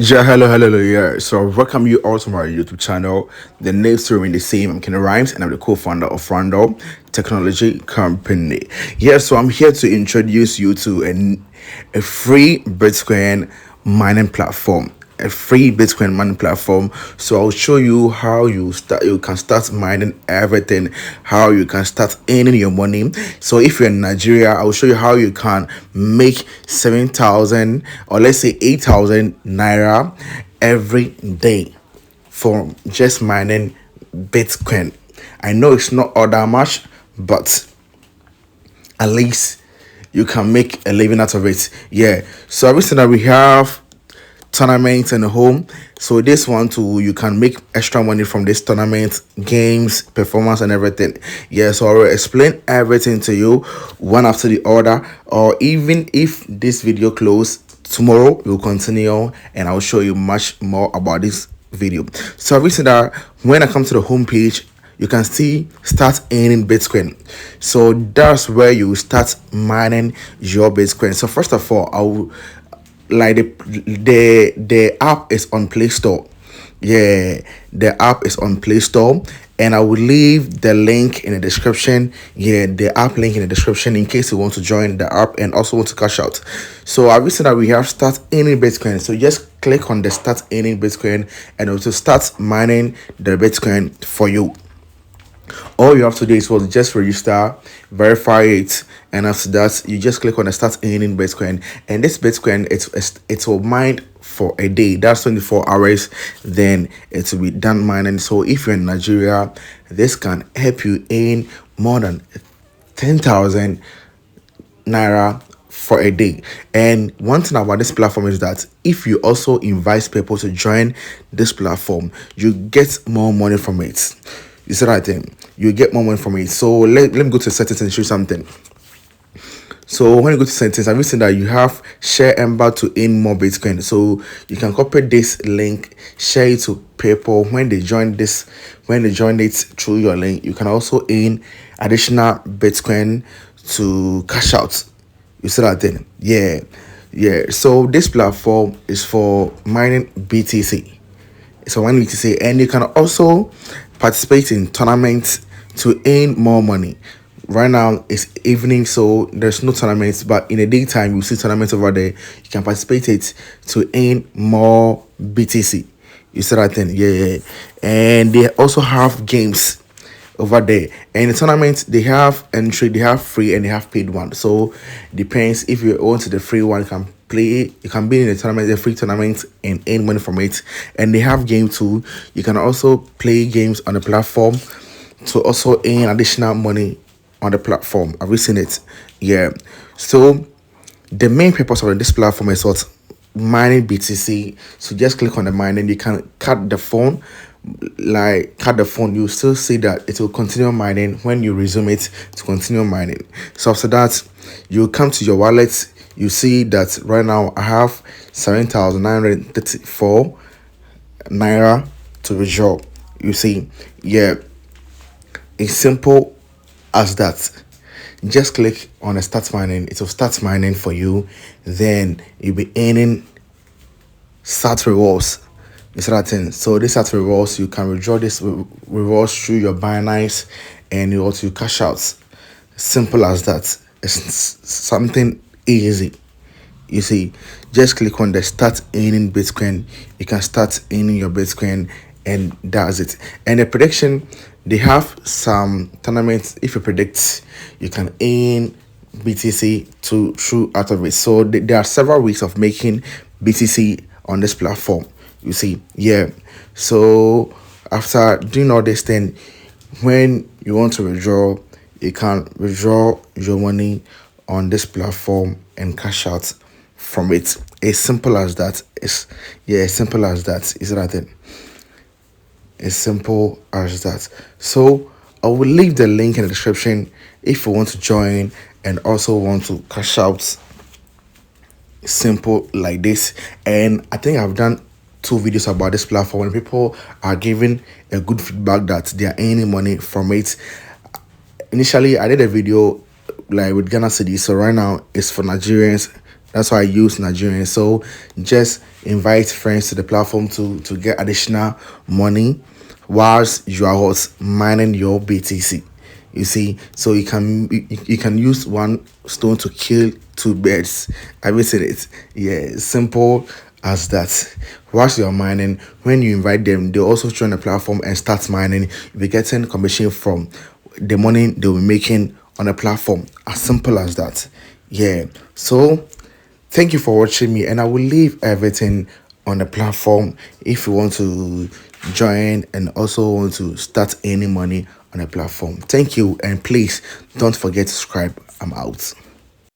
Yeah, hello, yeah. So, welcome you all to my YouTube channel. The name still remain the same. I'm Kenny Rhymes, and I'm the co-founder of Randall Technology Company. Yeah, so I'm here to introduce you to a free Bitcoin mining platform. A free Bitcoin mining platform. So I'll show you how you can start mining everything, how you can start earning your money. So if you're in Nigeria, I'll show you how you can make 7,000 or let's say 8,000 naira every day from just mining Bitcoin. I know it's not all that much, but at least you can make a living out of it. Yeah. So everything that we have tournaments and home. So this one too, you can make extra money from this tournament, games, performance, and everything. Yeah, so I will explain everything to you one after the other. Or even if this video close tomorrow, we'll continue and I'll show you much more about this video. So everything that when I come to the home page, you can see start earning Bitcoin. So that's where you start mining your Bitcoin. So first of all, I will like the app is on Play Store. Yeah, the app is on Play Store, and I will leave the link in the description. Yeah, the app link in the description in case you want to join the app and also want to cash out. So I've seen that we have start earning Bitcoin. So just click on the start earning Bitcoin and it will start mining the Bitcoin for you. All you have to do is just register, verify it, and after that you just click on the start earning Bitcoin. And this Bitcoin, it will mine for a day. That's 24 hours, then it will be done mining. So if you're in Nigeria, this can help you earn more than 10,000 naira for a day. And one thing about this platform is that if you also invite people to join this platform, you get more money from it. You see that thing? You get more money from it. So let me go to settings and show you something. So when you go to settings, have you seen that you have share Ember to earn more Bitcoin? So you can copy this link, share it to people. When they join it through your link, you can also earn additional Bitcoin to cash out. You see that thing? Yeah. So this platform is for mining BTC. So one week to say, and you can also participate in tournaments to earn more money. Right now it's evening, so there's no tournaments, but in the daytime you see tournaments over there. You can participate it to earn more BTC. You see that thing? Yeah. And they also have games over there, and the tournament they have entry, they have free and they have paid one. So depends, if you want the free one, you can play, you can be in the tournament, the free tournament, and earn money from it. And they have game too. You can also play games on the platform to also earn additional money on the platform. Have you seen it? Yeah. So the main purpose of this platform is what? Mining BTC. So just click on the mining. You can cut the phone, you still see that it will continue mining when you resume it to continue mining. So after that, you come to your wallet. You see that right now I have 7,934 naira to withdraw. You see, yeah, it's simple as that. Just click on the start mining. It will start mining for you. Then you'll be earning start rewards. This other thing. So this start rewards, you can withdraw this rewards through your Binance and you also cash out. Simple as that. It's something easy. You see, just click on the start earning Bitcoin. You can start earning your Bitcoin, and that's it. And the prediction, they have some tournaments. If you predict, you can earn BTC through out of it. So there are several ways of making BTC on this platform. You see, yeah. So after doing all this, then when you want to withdraw, you can withdraw your money on this platform and cash out from it. As simple as that. As simple as that. Is that it? As simple as that. So I will leave the link in the description if you want to join and also want to cash out. Simple like this. And I think I've done 2 videos about this platform, and people are giving a good feedback that they are earning money from it. Initially I did a video like with Ghana City, so right now it's for Nigerians That's why I use Nigerian. So just invite friends to the platform to get additional money whilst you are mining your BTC. You see, so you can use one stone to kill two birds. Have you seen it? Yeah, simple as that. Whilst you're mining, when you invite them, they also join the platform and start mining. You'll be getting commission from the money they'll be making on the platform. As simple as that. Yeah. So thank you for watching me, and I will leave everything on the platform if you want to join and also want to start earning money on the platform. Thank you, and please don't forget to subscribe. I'm out.